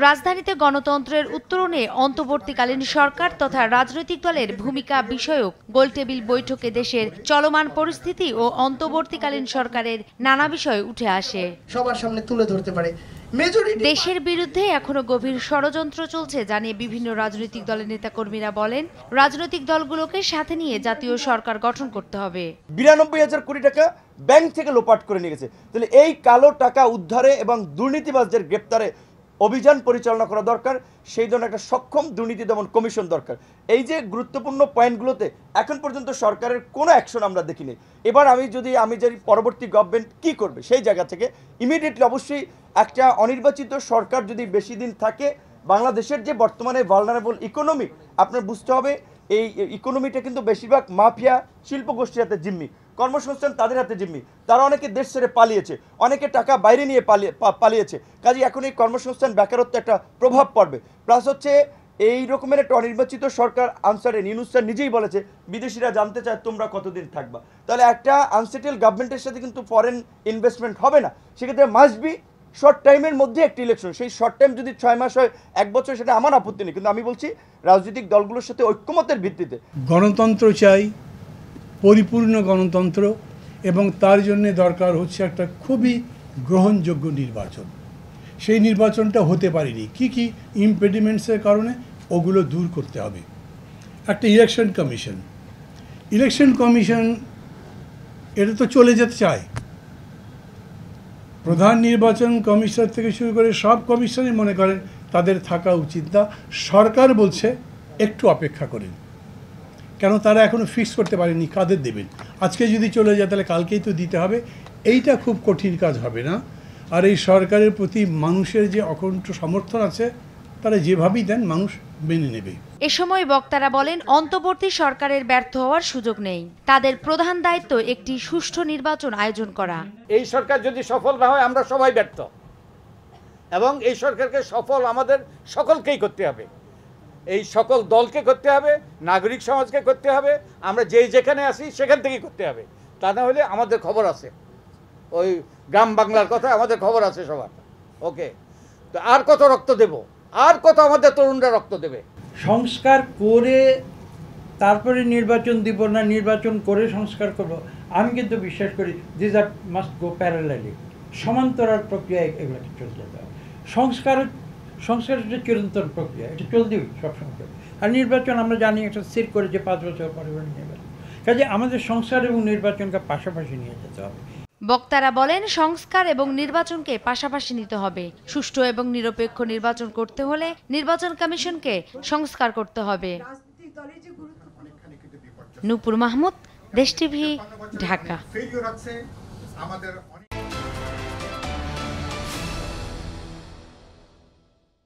রাজধানীতে গণতন্ত্রের উত্তরণে অন্তর্বর্তীকালীন সরকার তথা রাজনৈতিক দলের ভূমিকা বিষয়ক গোলটেবিল বৈঠকে দেশের চলমান পরিস্থিতি ও অন্তর্বর্তীকালীন সরকারের নানা বিষয় উঠে আসে। সবার সামনে তুলে ধরতে পারে। দেশের বিরুদ্ধে এখনো গভীর ষড়যন্ত্র চলছে জানিয়ে বিভিন্ন রাজনৈতিক দলের নেতাকর্মীরা বলেন, রাজনৈতিক দলগুলোকে সাথে নিয়ে জাতীয় সরকার গঠন করতে হবে। 92,000 কোটি টাকা ব্যাংক থেকে লোপাট করে নিয়ে গেছে। তাহলে এই কালো টাকা উদ্ধারে এবং দুর্নীতিবাজদের গ্রেপ্তারে অভিযান পরিচালনা করা দরকার। সেই জন্য একটা সক্ষম দুর্নীতি দমন কমিশন দরকার। এই যে গুরুত্বপূর্ণ পয়েন্টগুলোতে এখন পর্যন্ত সরকারের কোনো অ্যাকশন আমরা দেখিনি। এবার আমি যদি পরবর্তী গভর্নমেন্ট কি করবে সেই জায়গা থেকে ইমিডিয়েটলি অবশ্যই একটা অনির্বাচিত সরকার যদি বেশি দিন থাকে, বাংলাদেশের যে বর্তমানে ভালনারেবল ইকোনমি, আপনার বুঝতে হবে এই ইকোনমিটা কিন্তু বেশিরভাগ মাফিয়া শিল্পগোষ্ঠীর হাতে জিম্মি, কর্মসংস্থান তাদের হাতে জিম্মি। তারা অনেকে দেশ ছেড়ে পালিয়েছে, অনেকে টাকা বাইরে নিয়ে পালিয়েছে। কাজে এখন এই কর্মসংস্থান বেকারত্ব একটা প্রভাব পড়বে। প্লাস হচ্ছে এই রকমের একটা অনির্বাচিত সরকার আনসারে ইউনূস স্যার নিজেই বলেছে বিদেশিরা জানতে চায় তোমরা কতদিন থাকবা। তাহলে একটা আনসেটেল গভর্নমেন্টের সাথে কিন্তু ফরেন ইনভেস্টমেন্ট হবে না। সেক্ষেত্রে মাস্ট বি শর্ট টাইমের মধ্যে একটা ইলেকশন। সেই শর্ট টাইম যদি 6 মাস হয়, 1 বছর, সেটা আমার আপত্তি নেই, কিন্তু আমি বলছি রাজনৈতিক দলগুলোর সাথে ঐক্যমতের ভিত্তিতে গণতন্ত্র চাই, পরিপূর্ণ গণতন্ত্র, এবং তার জন্য দরকার হচ্ছে একটা খুবই গ্রহণযোগ্য নির্বাচন। সেই নির্বাচনটা হতে পারেনি কি ইম্পেডিমেন্টসের কারণে, ওগুলো দূর করতে হবে। একটা ইলেকশন কমিশন এটা তো চলে যেতে চায়। প্রধান নির্বাচন কমিশনার থেকে শুরু করে সব কমিশনই মনে করেন তাদের থাকা উচিত না। সরকার বলছে একটু অপেক্ষা করেন, কেন তারা এখনও ফিক্স করতে পারেনি কাদের দেবেন। আজকে যদি চলে যায় তাহলে কালকেই তো দিতে হবে। এইটা খুব কঠিন কাজ হবে না। আর এই সরকারের প্রতি মানুষের যে অকণ্ঠ সমর্থন আছে, তারা যেভাবেই দেন মানুষ মেনে নেবে। এ সময় বক্তারা বলেন, অন্তর্বর্তী সরকারের ব্যর্থ হওয়ার সুযোগ নেই। তাদের প্রধান দায়িত্ব একটি সুষ্ঠু নির্বাচন আয়োজন করা। এই সরকার যদি সফল না হয় আমরা সবাই ব্যর্থ, এবং এই সরকারকে সফল আমাদের সকলকেই করতে হবে। এই সকল দলকে করতে হবে, নাগরিক সমাজকে করতে হবে, আমরা যেখানে আসি সেখান থেকেই করতে হবে। তা না হলে আমাদের খবর আছে, ওই গ্রাম বাংলার কথা আমাদের খবর আছে সবার। ওকে, তো আর কত রক্ত দেব, আর কত আমাদের তরুণরা রক্ত দেবে? সংস্কার করে তারপরে নির্বাচন দিব না, নির্বাচন করে সংস্কার করব, আমি কিন্তু বিশ্বাস করি this are must go parallelly. সমান্তরাল প্রক্রিয়ায় এগুলোকে চলে যেতে হবে। সংস্কার হচ্ছে চিরন্তন প্রক্রিয়া, এটা চলতেই সবসময় চলবে। আর নির্বাচন আমরা জানি একটা স্থির করে যে 5 বছর পরে নির্বাচন। কাজে আমাদের সংস্কার এবং নির্বাচনকে পাশাপাশি নিয়ে যেতে হবে। বক্তারা বলেন, সংস্কার এবং নির্বাচনকে পাশাপাশি নিতে হবে। সুষ্ঠু এবং নিরপেক্ষ নির্বাচন করতে হলে নির্বাচন কমিশনকে সংস্কার করতে হবে। নূপুর মাহমুদ, দেশ টিভি, ঢাকা।